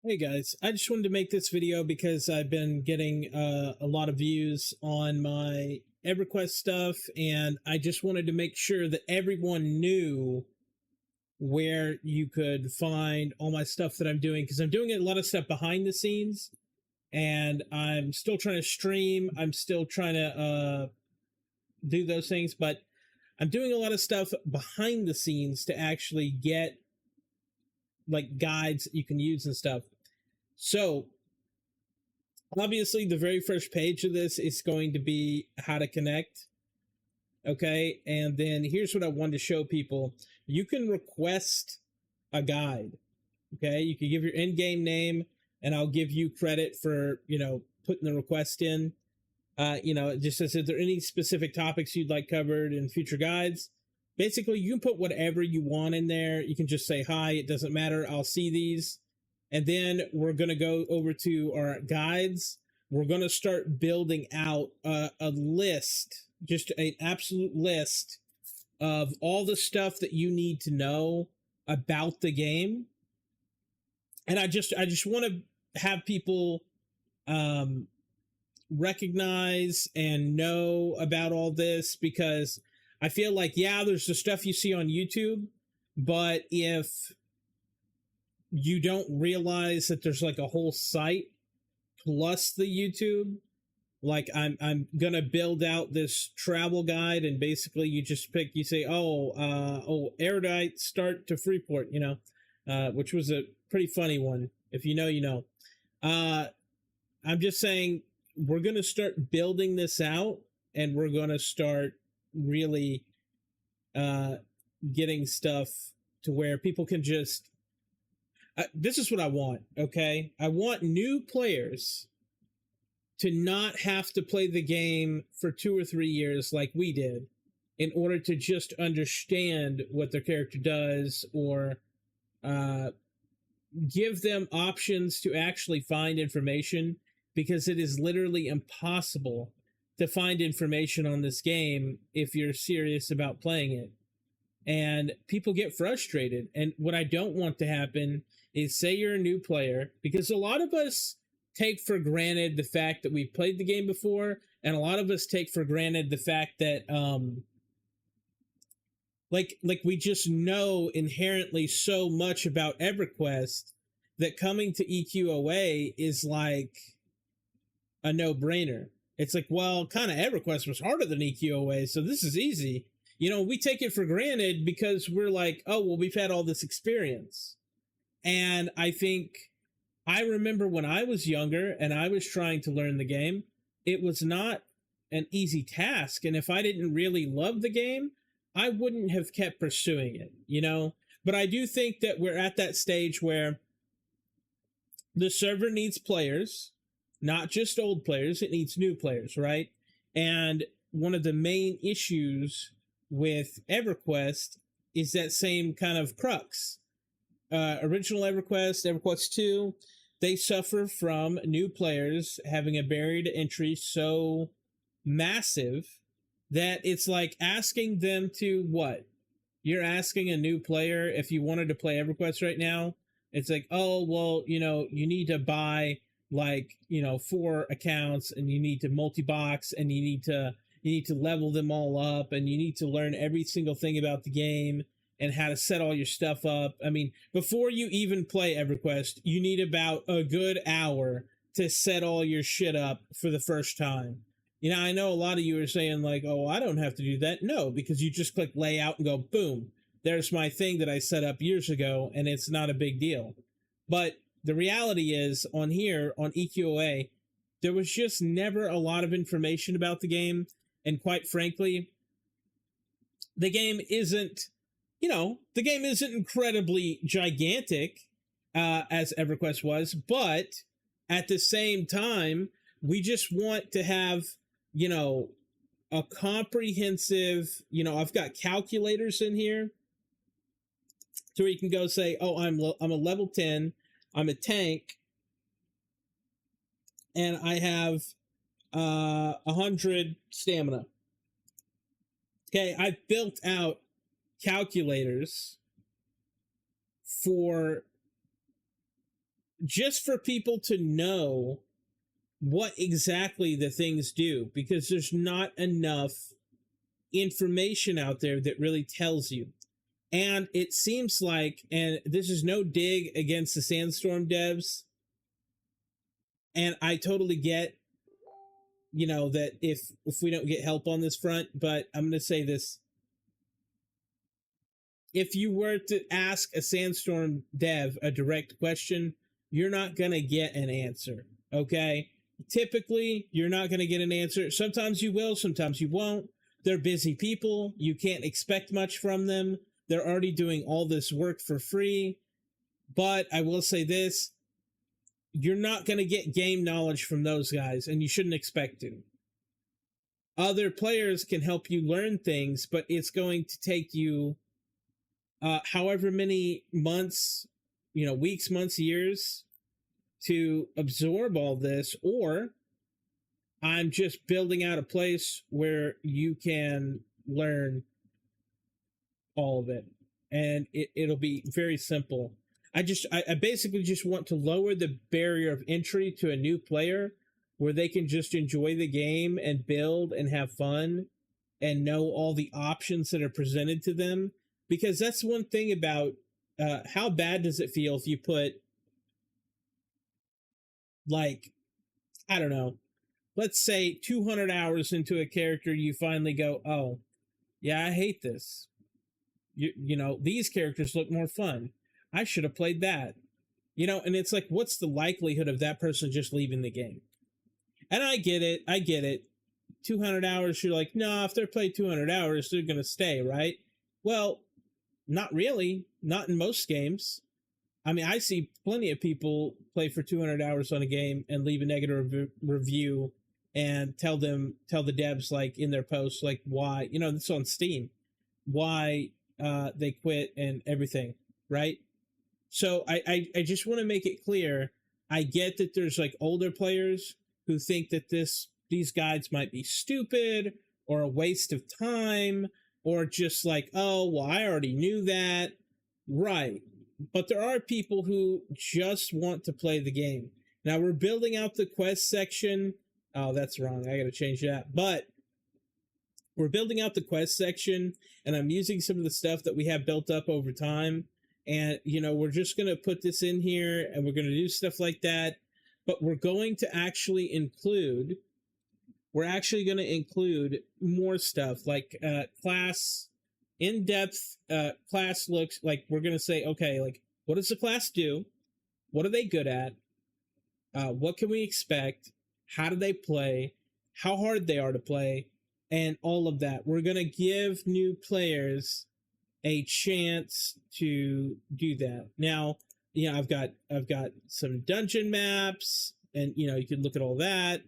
Hey guys, I just wanted to make this video because I've been getting a lot of views on my EverQuest stuff, and I just wanted to make sure that everyone knew where you could find all my stuff that I'm doing, because I'm doing a lot of stuff behind the scenes, and I'm still trying to stream. I'm still trying to do those things, but I'm doing a lot of stuff behind the scenes to actually get like guides that you can use and stuff. So obviously the very first page of this is going to be how to connect. Okay. And then here's what I wanted to show people. You can request a guide. Okay. You can give your in-game name and I'll give you credit for, putting the request in. It just says, if there are any specific topics you'd like covered in future guides, basically you can put whatever you want in there. You can just say, hi, it doesn't matter. I'll see these. And then we're going to go over to our guides. We're going to start building out a list, just an absolute list of all the stuff that you need to know about the game. And I just want to have people recognize and know about all this, because I feel like, yeah, there's the stuff you see on YouTube, but if you don't realize that there's like a whole site plus the YouTube, like I'm gonna build out this travel guide, and basically you just pick, you say, Erudite start to Freeport, which was a pretty funny one. If you know, you know. I'm just saying we're gonna start building this out, and we're gonna start really getting stuff to where people can just this is what I want, okay? I want new players to not have to play the game for 2 or 3 years like we did in order to just understand what their character does, or give them options to actually find information, because it is literally impossible to find information on this game if you're serious about playing it. And people get frustrated. And what I don't want to happen is, say you're a new player, because a lot of us take for granted the fact that we've played the game before, and a lot of us take for granted the fact that like we just know inherently so much about EverQuest that coming to EQOA is like a no-brainer. It's like, well, kind of EverQuest was harder than EQOA, so this is easy. We take it for granted because we're like, oh, well, we've had all this experience. And I remember when I was younger and I was trying to learn the game, it was not an easy task. And if I didn't really love the game, I wouldn't have kept pursuing it, But I do think that we're at that stage where the server needs players, not just old players, it needs new players, right? And one of the main issues with EverQuest is that same kind of crux. Original EverQuest, EverQuest 2, they suffer from new players having a barrier to entry so massive that it's like asking them to what? You're asking a new player, if you wanted to play EverQuest right now, it's like, oh, well, you need to buy 4 accounts, and you need to multi-box, and you need to level them all up, and you need to learn every single thing about the game and how to set all your stuff up. I mean, before you even play EverQuest, you need about a good hour to set all your shit up for the first time. I know a lot of you are saying like, oh, I don't have to do that. No, because you just click layout and go, boom, there's my thing that I set up years ago, and it's not a big deal. But the reality is, on here, on EQOA, there was just never a lot of information about the game. And quite frankly, the game isn't incredibly gigantic as EverQuest was, but at the same time, we just want to have, a comprehensive, I've got calculators in here to where you can go say, oh, I'm a level 10, I'm a tank, and I have 100 stamina. Okay, I've built out calculators for just for people to know what exactly the things do, because there's not enough information out there that really tells you. And it seems like, and this is no dig against the Sandstorm devs, and I totally get, that if we don't get help on this front, but I'm going to say this. If you were to ask a Sandstorm dev a direct question, you're not going to get an answer, okay? Typically, you're not going to get an answer. Sometimes you will, sometimes you won't. They're busy people. You can't expect much from them. They're already doing all this work for free. But I will say this, you're not going to get game knowledge from those guys, and you shouldn't expect to. Other players can help you learn things, but it's going to take you however many months, weeks, months, years to absorb all this, or I'm just building out a place where you can learn all of it. And it'll be very simple. I basically just want to lower the barrier of entry to a new player where they can just enjoy the game and build and have fun and know all the options that are presented to them. Because that's one thing about how bad does it feel if you put, like, I don't know, let's say 200 hours into a character, you finally go, oh, yeah, I hate this. These characters look more fun. I should have played that. And it's like, what's the likelihood of that person just leaving the game? And I get it. 200 hours, you're like, no, if they're played 200 hours, they're going to stay, right? Well, not really. Not in most games. I mean, I see plenty of people play for 200 hours on a game and leave a negative review and tell the devs, like, in their posts, like, why, this on Steam, why they quit and everything, right? So I just want to make it clear, I get that there's, like, older players who think that these guides might be stupid or a waste of time, or just like, oh, well, I already knew that. Right. But there are people who just want to play the game. Now, we're building out the quest section. Oh, that's wrong. I got to change that. But we're building out the quest section, and I'm using some of the stuff that we have built up over time. And, we're just going to put this in here, and we're going to do stuff like that. But we're going to actually include more stuff, like class, in-depth class looks. Like, we're going to say, okay, like, what does the class do? What are they good at? What can we expect? How do they play? How hard they are to play? And all of that. We're going to give new players a chance to do that. Now, I've got some dungeon maps, and you can look at all that,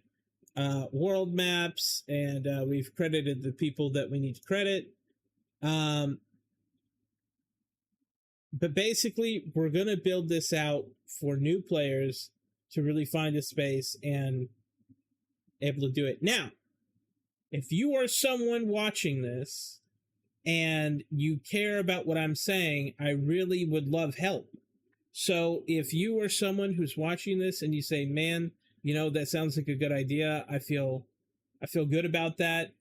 world maps, and we've credited the people that we need to credit. But basically, we're going to build this out for new players to really find a space and able to do it. Now, if you are someone watching this and you care about what I'm saying, I really would love help. So if you are someone who's watching this and you say, man, that sounds like a good idea, I feel good about that.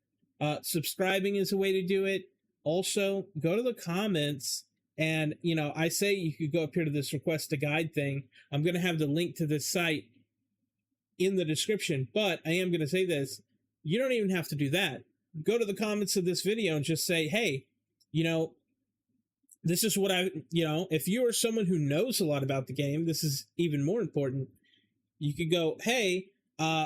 Subscribing is a way to do it. Also, go to the comments, and I say you could go up here to this request a guide thing. I'm going to have the link to this site in the description, but I am going to say this. You don't even have to do that. Go to the comments of this video and just say, hey, this is what if you are someone who knows a lot about the game, this is even more important. You could go, hey,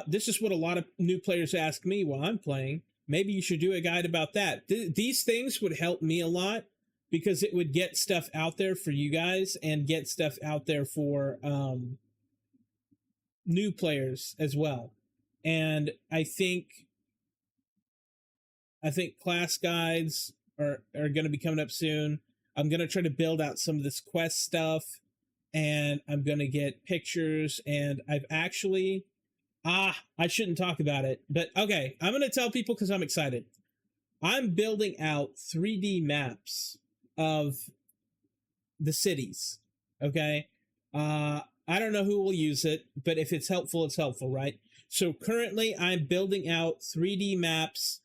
this is what a lot of new players ask me while I'm playing. Maybe you should do a guide about that. These things would help me a lot, because it would get stuff out there for you guys and get stuff out there for new players as well. And I think class guides are going to be coming up soon. I'm going to try to build out some of this quest stuff, and I'm going to get pictures, and I've actually, I shouldn't talk about it, but okay, I'm going to tell people because I'm excited. I'm building out 3D maps of the cities. Okay. I don't know who will use it, but if it's helpful, right? So currently I'm building out 3D maps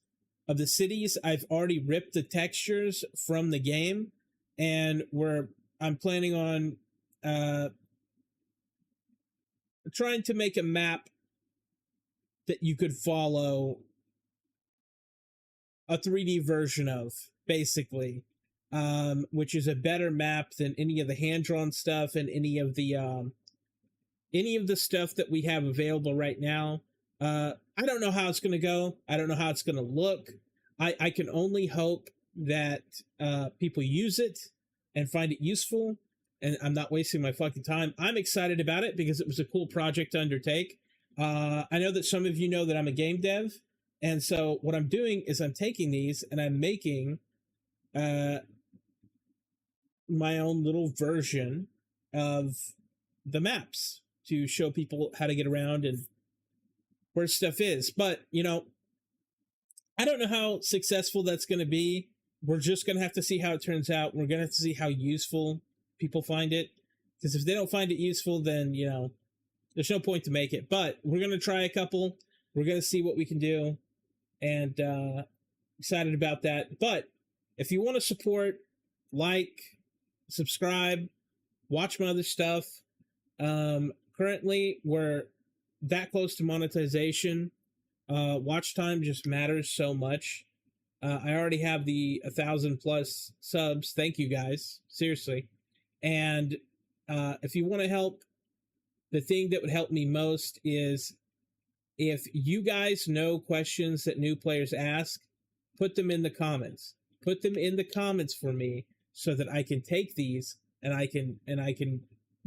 of the cities. I've already ripped the textures from the game, and I'm planning on trying to make a map that you could follow a 3D version of, basically, which is a better map than any of the hand-drawn stuff and any of the stuff that we have available right now. I don't know how it's going to go. I don't know how it's going to look. I can only hope that people use it and find it useful, and I'm not wasting my fucking time. I'm excited about it because it was a cool project to undertake. I know that some of you know that I'm a game dev, and so what I'm doing is I'm taking these and I'm making my own little version of the maps to show people how to get around and where stuff is. But, I don't know how successful that's going to be. We're just going to have to see how it turns out. We're going to have to see how useful people find it. Because if they don't find it useful, then, there's no point to make it. But we're going to try a couple. We're going to see what we can do. And excited about that. But if you want to support, like, subscribe, watch my other stuff. Currently, we're that close to monetization. Watch time just matters so much. I already have the 1,000+ subs. Thank you guys, seriously. And if you want to help, the thing that would help me most is if you guys know questions that new players ask, put them in the comments. Put them in the comments for me so that I can take these and I can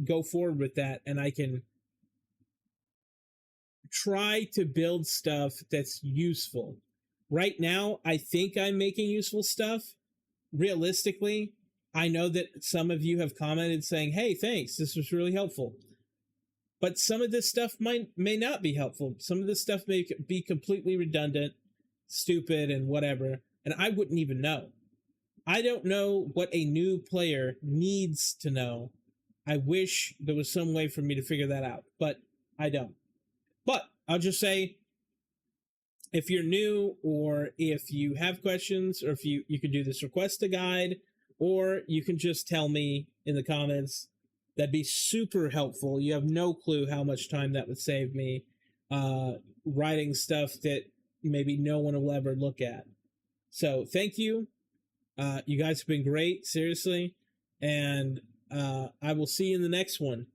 go forward with that, and I can try to build stuff that's useful. Right now, I think I'm making useful stuff. Realistically, I know that some of you have commented saying, hey, thanks, this was really helpful. But some of this stuff may not be helpful. Some of this stuff may be completely redundant, stupid, and whatever, and I wouldn't even know. I don't know what a new player needs to know. I wish there was some way for me to figure that out, but I don't. But I'll just say, if you're new, or if you have questions, or if you could do this, request a guide, or you can just tell me in the comments. That'd be super helpful. You have no clue how much time that would save me writing stuff that maybe no one will ever look at. So thank you. You guys have been great, seriously. And I will see you in the next one.